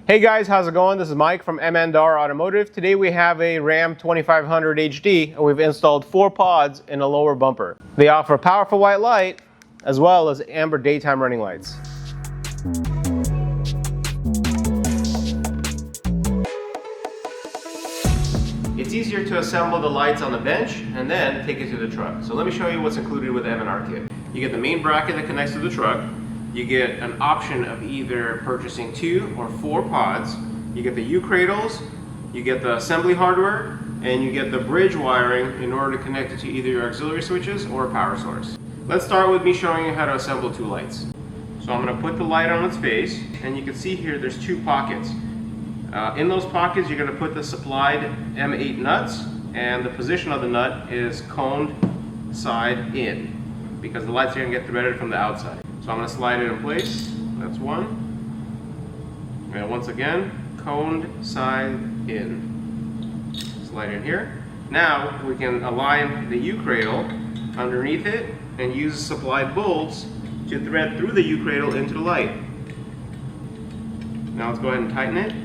Hey guys, how's it going? This is Mike from M&R Automotive. Today we have a Ram 2500 HD and we've installed 4 pods in a lower bumper. They offer powerful white light as well as amber daytime running lights. It's easier to assemble the lights on the bench and then take it to the truck. So let me show you what's included with the M&R kit. You get the main bracket that connects to the truck. You get an option of either purchasing 2 or 4 pods. You get the U-cradles, you get the assembly hardware, and you get the bridge wiring in order to connect it to either your auxiliary switches or a power source. Let's start with me showing you how to assemble 2 lights. So I'm going to put the light on its face, and you can see here there's 2 pockets. In those pockets you're going to put the supplied M8 nuts, and the position of the nut is coned side in, because the lights are going to get threaded from the outside. So I'm going to slide it in place. That's one. And once again, coned side in. Slide in here. Now we can align the U-cradle underneath it and use supplied bolts to thread through the U-cradle into the light. Now let's go ahead and tighten it.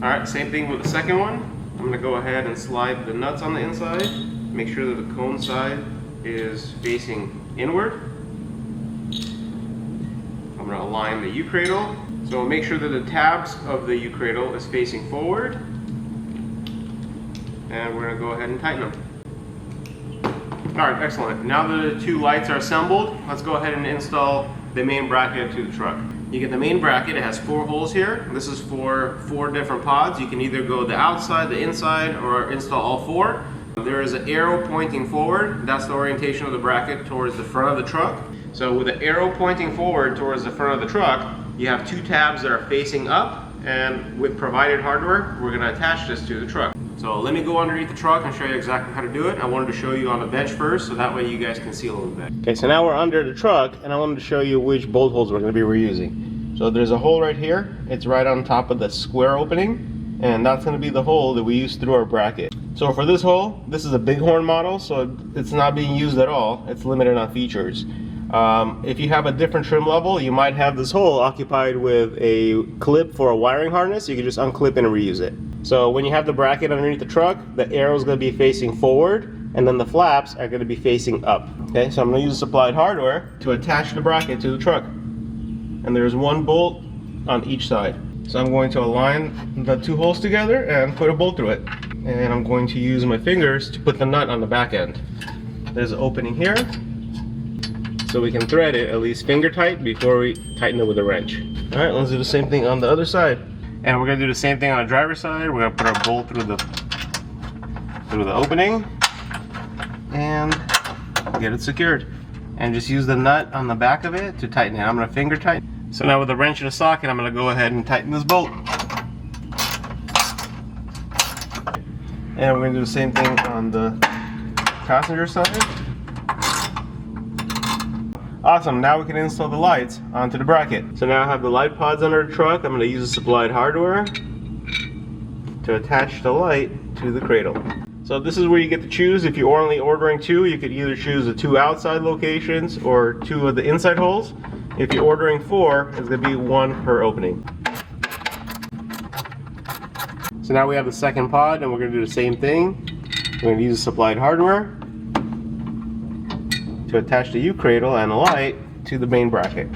Alright, same thing with the second one. I'm going to go ahead and slide the nuts on the inside. Make sure that the cone side is facing inward. I'm going to align the U-cradle. So make sure that the tabs of the U-cradle is facing forward. And we're going to go ahead and tighten them. Alright, excellent. Now that the 2 lights are assembled, let's go ahead and install the main bracket to the truck. You get the main bracket. It has 4 holes here. This is for 4 different pods. You can either go the outside, the inside, or install all 4. There is an arrow pointing forward. That's the orientation of the bracket towards the front of the truck. So with the arrow pointing forward towards the front of the truck, you have 2 tabs that are facing up, and with provided hardware, we're going to attach this to the truck. So let me go underneath the truck and show you exactly how to do it. I wanted to show you on the bench first, so that way you guys can see a little bit. Okay, so now we're under the truck, and I wanted to show you which bolt holes we're going to be reusing. So there's a hole right here. It's right on top of the square opening, and that's going to be the hole that we use through our bracket. So for this hole, this is a bighorn model, so it's not being used at all. It's limited on features. If you have a different trim level, you might have this hole occupied with a clip for a wiring harness. You can just unclip it and reuse it. So when you have the bracket underneath the truck, the arrow is going to be facing forward, and then the flaps are going to be facing up. Okay, so I'm going to use supplied hardware to attach the bracket to the truck. And there's 1 bolt on each side. So I'm going to align the 2 holes together and put a bolt through it. And I'm going to use my fingers to put the nut on the back end. There's an opening here, so we can thread it at least finger tight before we tighten it with a wrench. Alright, let's do the same thing on the other side. And we're going to do the same thing on the driver's side. We're going to put our bolt through the opening and get it secured. And just use the nut on the back of it to tighten it. I'm going to finger tighten. So now with the wrench in the socket, I'm going to go ahead and tighten this bolt. And we're going to do the same thing on the passenger side. Awesome, now we can install the lights onto the bracket. So now I have the light pods under the truck. I'm going to use the supplied hardware to attach the light to the cradle. So this is where you get to choose. If you're only ordering 2, you could either choose the 2 outside locations or 2 of the inside holes. If you're ordering 4, it's going to be 1 per opening. So now we have the second pod, and we're going to do the same thing. We're going to use the supplied hardware to attach the U-cradle and the light to the main bracket.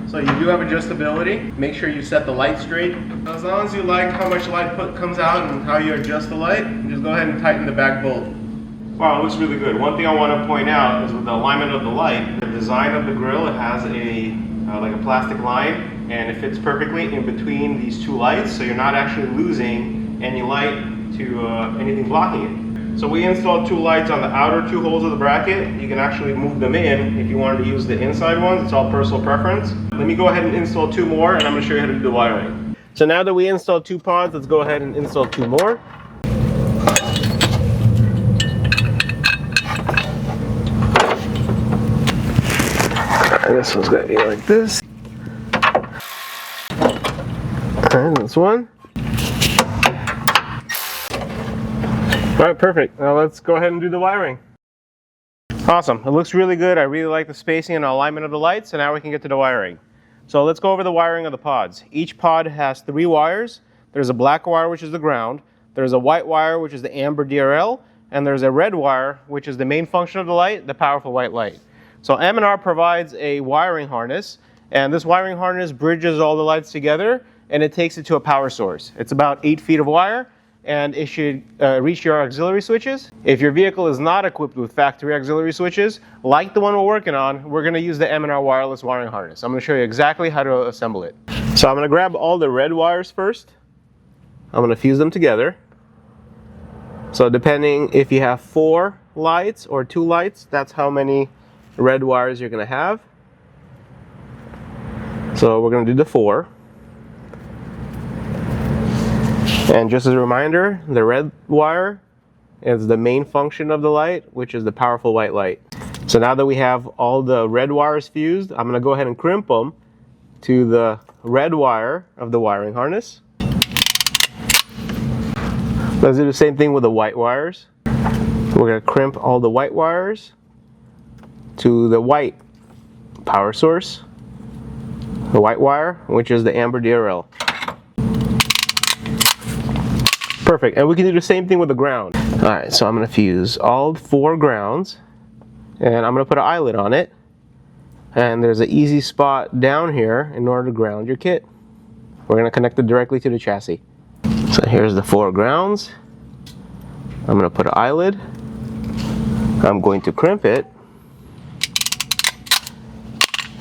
So you do have adjustability. Make sure you set the light straight. As long as you like how much light comes out and how you adjust the light, just go ahead and tighten the back bolt. Wow, it looks really good. One thing I want to point out is with the alignment of the light, the design of the grill, it has a like a plastic line, and it fits perfectly in between these 2 lights, so you're not actually losing any light to anything blocking it. So we installed 2 lights on the outer 2 holes of the bracket. You can actually move them in if you wanted to use the inside ones. It's all personal preference. Let me go ahead and install 2 more, and I'm going to show you how to do the wiring. So now that we installed 2 pods, let's go ahead and install 2 more. This one's going to be like this. And this one. Alright, perfect. Now let's go ahead and do the wiring. Awesome. It looks really good. I really like the spacing and alignment of the lights, so now we can get to the wiring. So let's go over the wiring of the pods. Each pod has 3 wires. There's a black wire, which is the ground. There's a white wire, which is the amber DRL. And there's a red wire, which is the main function of the light, the powerful white light. So M&R provides a wiring harness, and this wiring harness bridges all the lights together, and it takes it to a power source. It's about 8 feet of wire, and it should reach your auxiliary switches. If your vehicle is not equipped with factory auxiliary switches, like the one we're working on, we're going to use the M&R wireless wiring harness. I'm going to show you exactly how to assemble it. So I'm going to grab all the red wires first. I'm going to fuse them together. So depending if you have 4 lights or 2 lights, that's how many red wires you're going to have. So we're going to do the 4. And just as a reminder, the red wire is the main function of the light, which is the powerful white light. So now that we have all the red wires fused, I'm going to go ahead and crimp them to the red wire of the wiring harness. Let's do the same thing with the white wires. We're going to crimp all the white wires to the white power source, the white wire, which is the amber DRL. Perfect, and we can do the same thing with the ground. Alright, so I'm going to fuse all 4 grounds, and I'm going to put an eyelet on it. And there's an easy spot down here in order to ground your kit. We're going to connect it directly to the chassis. So here's the 4 grounds. I'm going to put an eyelet. I'm going to crimp it.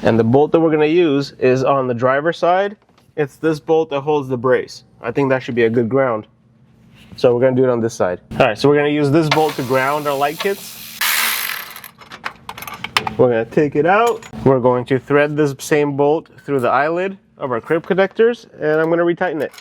And the bolt that we're going to use is on the driver's side. It's this bolt that holds the brace. I think that should be a good ground. So we're going to do it on this side. Alright, so we're going to use this bolt to ground our light kits. We're going to take it out. We're going to thread this same bolt through the eyelid of our crimp connectors, and I'm going to retighten it.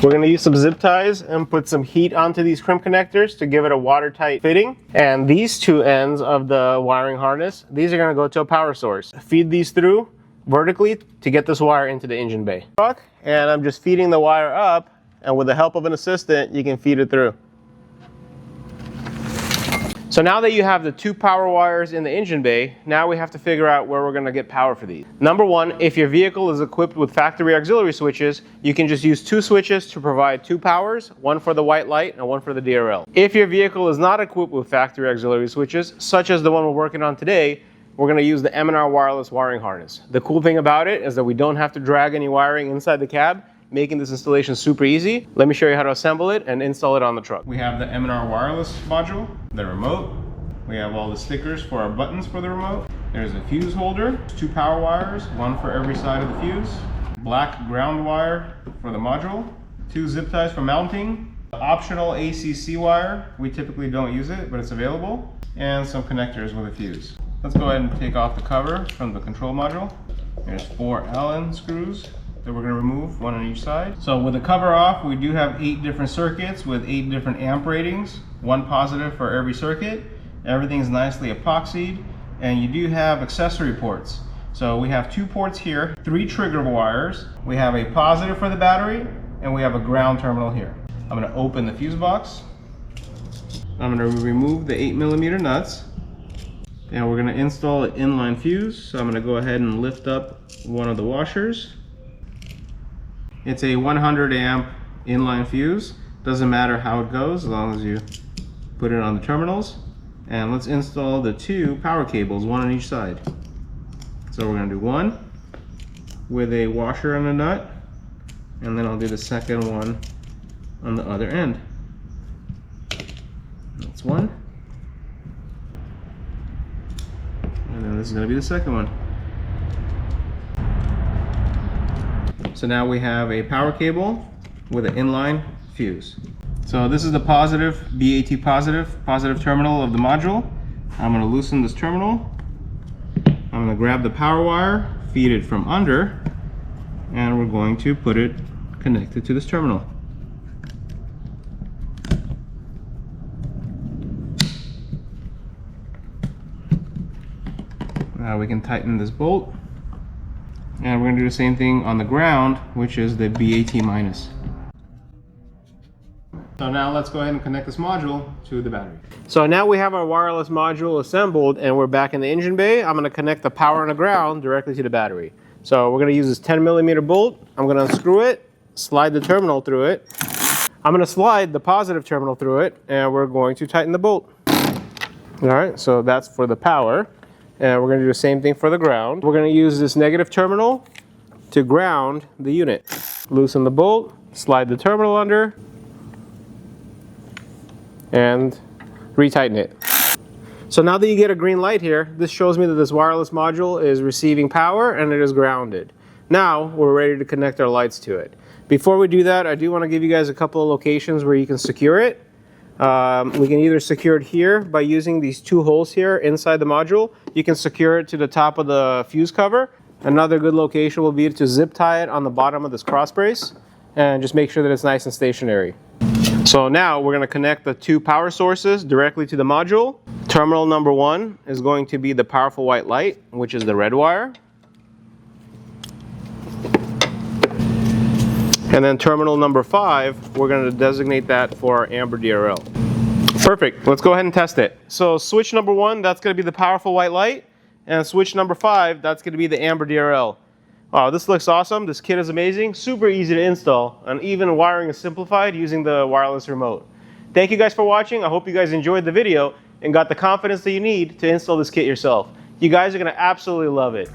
We're going to use some zip ties and put some heat onto these crimp connectors to give it a watertight fitting. And these 2 ends of the wiring harness, these are going to go to a power source. Feed these through vertically to get this wire into the engine bay. And I'm just feeding the wire up, and with the help of an assistant, you can feed it through. So now that you have the 2 power wires in the engine bay, now we have to figure out where we're going to get power for these. Number 1, if your vehicle is equipped with factory auxiliary switches, you can just use 2 switches to provide 2 powers, one for the white light and one for the DRL. If your vehicle is not equipped with factory auxiliary switches, such as the one we're working on today, we're going to use the M&R wireless wiring harness. The cool thing about it is that we don't have to drag any wiring inside the cab, making this installation super easy. Let me show you how to assemble it and install it on the truck. We have the M&R wireless module, the remote. We have all the stickers for our buttons for the remote. There's a fuse holder, 2 power wires, one for every side of the fuse. Black ground wire for the module. 2 zip ties for mounting. Optional ACC wire. We typically don't use it, but it's available. And some connectors with a fuse. Let's go ahead and take off the cover from the control module. There's 4 Allen screws that we're going to remove, 1 on each side. So with the cover off, we do have 8 different circuits with 8 different amp ratings, 1 positive for every circuit. Everything's nicely epoxied, and you do have accessory ports. So we have 2 ports here, 3 trigger wires. We have a positive for the battery, and we have a ground terminal here. I'm going to open the fuse box. I'm going to remove the 8mm nuts, and we're going to install an inline fuse. So I'm going to go ahead and lift up one of the washers. It's a 100 amp inline fuse. Doesn't matter how it goes as long as you put it on the terminals. And let's install the 2 power cables, 1 on each side. So we're going to do 1 with a washer and a nut, and then I'll do the second one on the other end. That's 1. And then this is going to be the second one. So now we have a power cable with an inline fuse. So this is the positive, BAT positive terminal of the module. I'm going to loosen this terminal. I'm going to grab the power wire, feed it from under, and we're going to put it connected to this terminal. Now we can tighten this bolt. And we're going to do the same thing on the ground, which is the BAT minus. So now let's go ahead and connect this module to the battery. So now we have our wireless module assembled and we're back in the engine bay. I'm going to connect the power and the ground directly to the battery. So we're going to use this 10mm bolt. I'm going to unscrew it, slide the terminal through it. I'm going to slide the positive terminal through it, and we're going to tighten the bolt. All right, so that's for the power. And we're going to do the same thing for the ground. We're going to use this negative terminal to ground the unit. Loosen the bolt, slide the terminal under, and retighten it. So now that you get a green light here, this shows me that this wireless module is receiving power and it is grounded. Now we're ready to connect our lights to it. Before we do that, I do want to give you guys a couple of locations where you can secure it. We can either secure it here by using these two holes here inside the module. You can secure it to the top of the fuse cover. Another good location will be to zip tie it on the bottom of this cross brace and just make sure that it's nice and stationary. So now we're going to connect the two power sources directly to the module. Terminal number 1 is going to be the powerful white light, which is the red wire. And then terminal number 5, we're going to designate that for our amber DRL. Perfect. Let's go ahead and test it. So switch number 1, that's going to be the powerful white light. And switch number 5, that's going to be the amber DRL. Wow, this looks awesome. This kit is amazing. Super easy to install. And even wiring is simplified using the wireless remote. Thank you guys for watching. I hope you guys enjoyed the video and got the confidence that you need to install this kit yourself. You guys are going to absolutely love it.